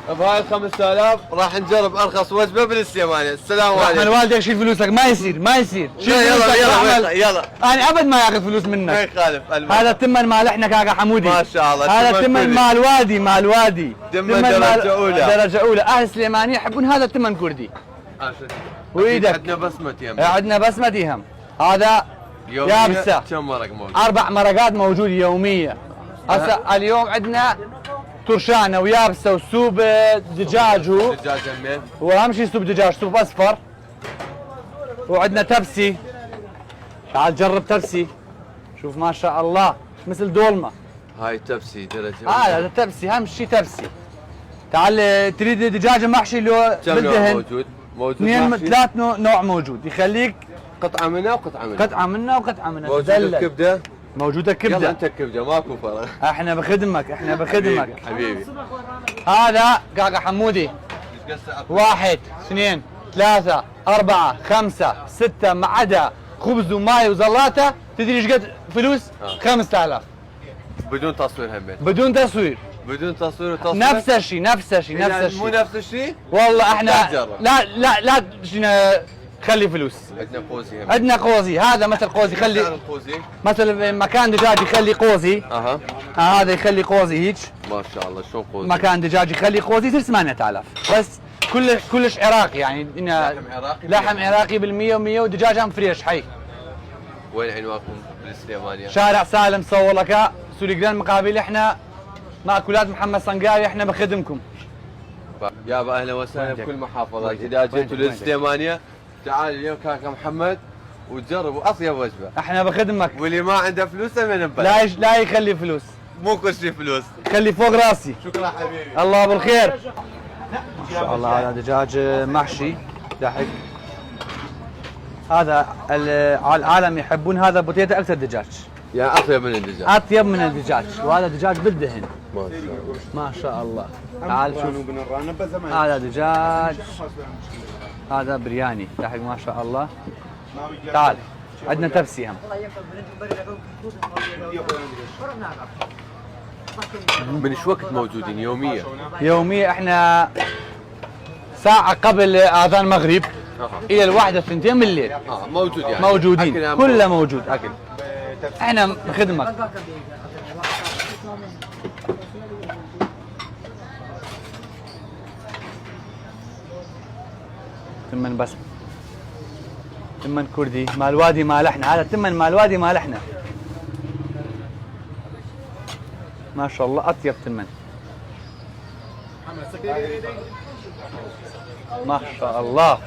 بهاي 5000 راح نجرب ارخص وجبه بالسليمانيه. السلام رحمن عليكم. والديك شيل فلوسك، ما يصير ما يصير. شيل يلا فلوسك يلا رحمن. يلا. انا ابد ما ياخذ فلوس ما منك. يخالف. هذا التمن مال احنا كاكا حمودي. ما شاء الله. هذا التمن كردي. مال وادي مال وادي. تمن درجة أولى. درجة أولى. أهل سليمانية يحبون هذا التمن كردي. وإيدك. عندنا بسمة يم. عندنا بسمتي هم. هذا يابسة. كم مرق موجود؟ 4 مرقات موجودة يومية. هسه اليوم عندنا ترشانة ويابسة وسوب دجاج دجاج همين. وأهم شيء سوب دجاج، سوب أصفر. وعندنا تبسي. تعال جرب تبسي. شوف ما شاء الله مثل دولمة. هاي تبسي درجة. هذا تبسي، أهم شيء تبسي. تعال تريد دجاجة محشي لو كم نوع بالدهن. موجود؟ موجود 2 3 نوع موجود، يخليك قطعة منها وقطعة منها. قطعة منها وقطعة منها. موجودة الكبدة؟ موجودة يلا كبدة. انت الكبدة ماكو فرق. احنا بخدمك، احنا بخدمك. حبيبي. هذا كاكا حمودي. 1 2 3 4 5 6 ما عدا خبز وماي وزلاته. تدري ايش قد فلوس؟ 5000 بدون تصوير همين. بدون تصوير. بدون تصوير وتصوير. نفس الشيء نفس الشيء نفس يعني الشيء. مو نفس الشيء؟ والله احنا تجرب. لا خلي فلوس. عندنا قوزي هم. عندنا قوزي، هذا مثل قوزي خلي القوزي. مثل مكان دجاج يخلي قوزي. اها. هذا يخلي قوزي هيك. ما شاء الله شلون قوزي. مكان دجاج يخلي قوزي يصير 8000 بس. كلش عراقي يعني لحم عراقي. لحم عراقي بالمية و100 ودجاج هم فريش حي. وين عنوانكم بالسليمانية؟ شارع سالم صولكا سوليقران مقابل احنا مأكولات محمد صنقاوي. احنا بخدمكم. يابا اهلا وسهلا بكل محافظات. اذا جيتوا للسليمانية تعالوا اليوم كاكا محمد وتجربوا اطيب وجبة. احنا بخدمك. واللي ما عنده فلوس من ببلاش. لا يخلي فلوس. مو كل شيء فلوس. خلي فوق راسي. شكرا حبيبي. الله بالخير. ما شاء الله هذا دجاج محشي دحك. هذا على العالم يحبون هذا بوتيتا اكثر دجاج. يعني اطيب من الدجاج. اطيب من الدجاج، وهذا دجاج بالدهن. ما شاء الله. ما شاء الله. تعال شوف. هذا دجاج. هذا برياني دحك ما شاء الله. تعال عندنا تبسي هم. من شو وقت موجودين يوميا؟ يوميا احنا ساعة قبل اذان المغرب الى 1 2 بالليل. موجود يعني. موجودين كله موجود اكل. احنا بخدمك. تمن بس تمن كردي مال وادي مال احنا. هذا تمن مال وادي مال احنا. ما شاء الله اطيب تمن. ما شاء الله.